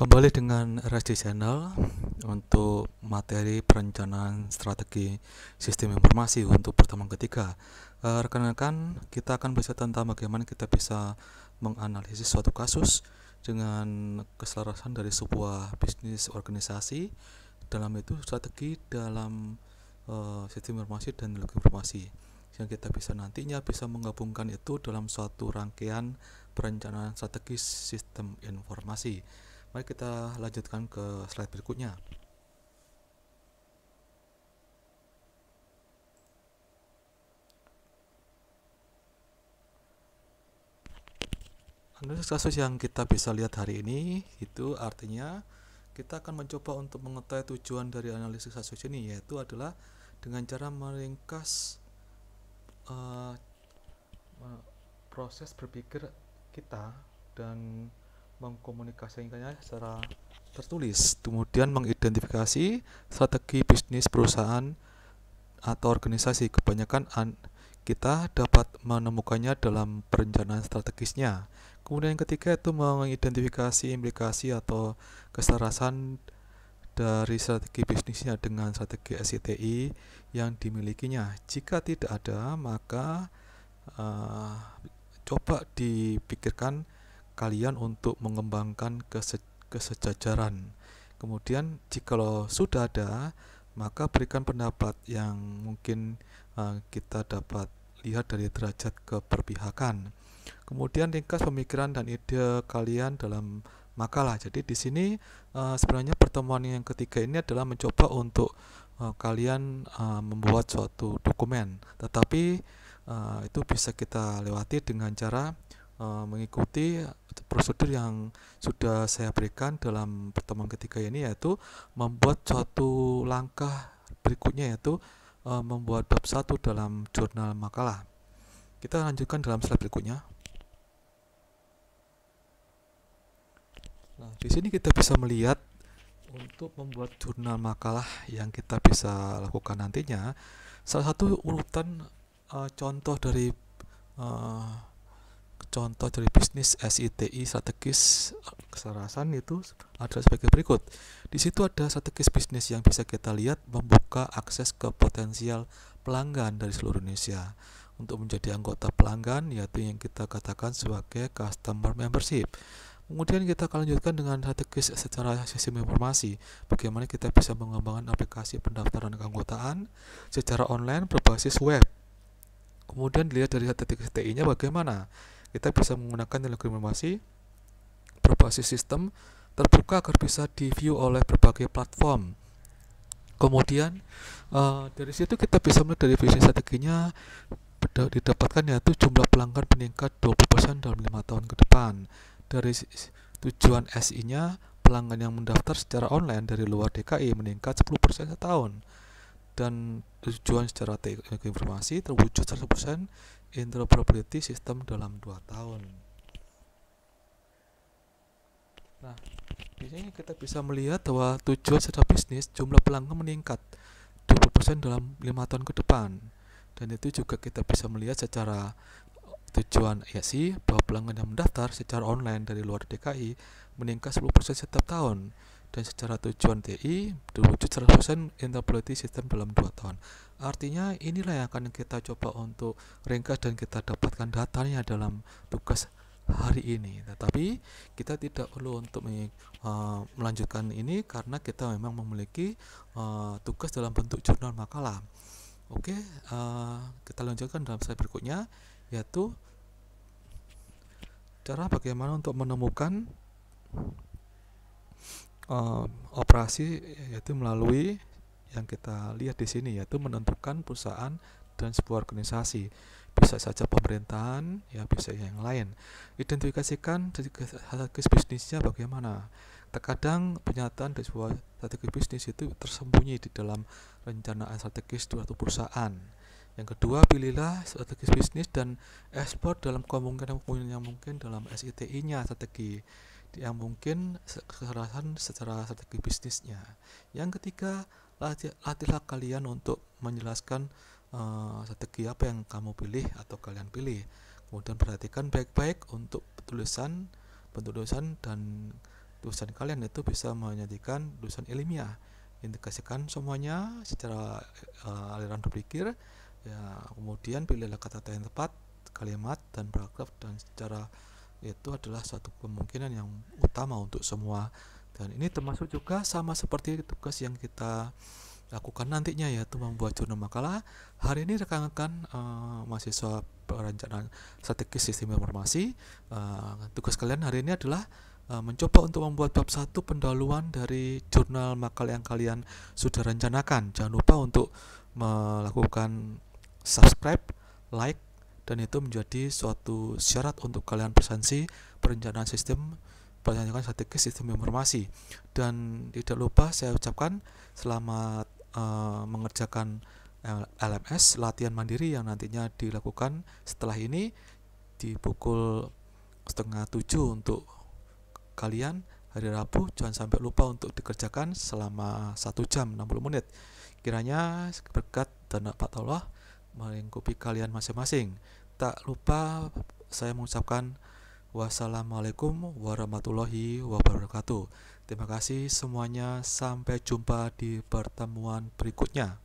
Kembali dengan RSD Channel untuk materi perencanaan strategi sistem informasi untuk pertemuan ketiga. Rekan-rekan, kita akan belajar tentang bagaimana kita bisa menganalisis suatu kasus dengan keselarasan dari sebuah bisnis organisasi, dalam itu strategi dalam sistem informasi dan teknologi informasi, yang kita bisa nantinya bisa menggabungkan itu dalam suatu rangkaian perencanaan strategis sistem informasi. Mari kita lanjutkan ke slide berikutnya. Analisis kasus yang kita bisa lihat hari ini itu artinya kita akan mencoba untuk mengetahui tujuan dari analisis kasus ini, yaitu adalah dengan cara meringkas proses berpikir kita dan mengkomunikasikannya secara tertulis, kemudian mengidentifikasi strategi bisnis perusahaan atau organisasi. Kebanyakan kita dapat menemukannya dalam perencanaan strategisnya. Kemudian yang ketiga itu mengidentifikasi implikasi atau keselarasan dari strategi bisnisnya dengan strategi SITI yang dimilikinya. Jika tidak ada, maka coba dipikirkan kalian untuk mengembangkan kesejajaran. Kemudian jikalau sudah ada, maka berikan pendapat yang mungkin kita dapat lihat dari derajat keberpihakan. Kemudian ringkas pemikiran dan ide kalian dalam makalah. Jadi di sini sebenarnya pertemuan yang ketiga ini adalah mencoba untuk kalian membuat suatu dokumen, tetapi itu bisa kita lewati dengan cara mengikuti prosedur yang sudah saya berikan dalam pertemuan ketiga ini, yaitu membuat suatu langkah berikutnya, yaitu membuat bab 1 dalam jurnal makalah. Kita lanjutkan dalam slide berikutnya. Nah, di sini kita bisa melihat untuk membuat jurnal makalah yang kita bisa lakukan nantinya. Salah satu urutan contoh dari bisnis SITI strategis keselarasan itu adalah sebagai berikut. Di situ ada strategis bisnis yang bisa kita lihat membuka akses ke potensial pelanggan dari seluruh Indonesia untuk menjadi anggota pelanggan, yaitu yang kita katakan sebagai customer membership. Kemudian kita akan lanjutkan dengan strategis secara sistem informasi. Bagaimana kita bisa mengembangkan aplikasi pendaftaran keanggotaan secara online berbasis web. Kemudian dilihat dari strategi STI-nya bagaimana kita bisa menggunakan teknologi informasi berbasis sistem terbuka agar bisa di-view oleh berbagai platform. Kemudian dari situ kita bisa melihat dari visi strateginya didapatkan, yaitu jumlah pelanggan meningkat 20% dalam 5 tahun ke depan. Dari tujuan SI-nya, pelanggan yang mendaftar secara online dari luar DKI meningkat 10% setahun. Dan tujuan secara teknologi informasi terwujud 100% interoperability sistem dalam 2 tahun. Nah, di sini kita bisa melihat bahwa tujuan secara bisnis jumlah pelanggan meningkat 20% dalam 5 tahun ke depan. Dan itu juga kita bisa melihat secara tujuan SI bahwa pelanggan yang mendaftar secara online dari luar DKI meningkat 10% setiap tahun. Dan secara tujuan TI terwujud 100% interoperability sistem dalam 2 tahun. Artinya inilah yang akan kita coba untuk ringkas dan kita dapatkan datanya dalam tugas hari ini. Tetapi kita tidak perlu untuk melanjutkan ini karena kita memang memiliki tugas dalam bentuk jurnal makalah. Oke, kita lanjutkan dalam slide berikutnya, yaitu cara bagaimana untuk menemukan operasi, yaitu melalui yang kita lihat di sini, yaitu menentukan perusahaan dan sebuah organisasi. Bisa saja pemerintahan, ya bisa yang lain. Identifikasikan strategi bisnisnya bagaimana. Terkadang penyataan dari sebuah strategi bisnis itu tersembunyi di dalam rencanaan strategis suatu perusahaan. Yang kedua, pilihlah strategi bisnis dan ekspor dalam kemungkinan yang mungkin dalam SITI-nya strategi yang mungkin keselarasan secara strategi bisnisnya. Yang ketiga, latihlah kalian untuk menjelaskan strategi apa yang kamu pilih atau kalian pilih. Kemudian perhatikan baik-baik untuk penulisan dan dosen kalian itu bisa menyajikan dosen ilmiah, integrasikan semuanya secara aliran berpikir ya, kemudian pilihlah kata-kata yang tepat, kalimat dan paragraf, dan secara itu adalah suatu kemungkinan yang utama untuk semua. Dan ini termasuk juga sama seperti tugas yang kita lakukan nantinya, yaitu membuat jurnal makalah. Hari ini rekan-rekan mahasiswa perencanaan strategis sistem informasi, tugas kalian hari ini adalah mencoba untuk membuat bab 1 pendahuluan dari jurnal makalah yang kalian sudah rencanakan. Jangan lupa untuk melakukan subscribe, like, dan itu menjadi suatu syarat untuk kalian presensi perencanaan strategis sistem informasi. Dan tidak lupa saya ucapkan selamat mengerjakan LMS latihan mandiri yang nantinya dilakukan setelah ini di pukul 6:30 untuk kalian hari Rabu. Jangan sampai lupa untuk dikerjakan selama 1 jam 60 menit. Kiranya berkat dan rahmat Allah melingkupi kalian masing-masing. Tak lupa saya mengucapkan wassalamualaikum warahmatullahi wabarakatuh. Terima kasih semuanya, sampai jumpa di pertemuan berikutnya.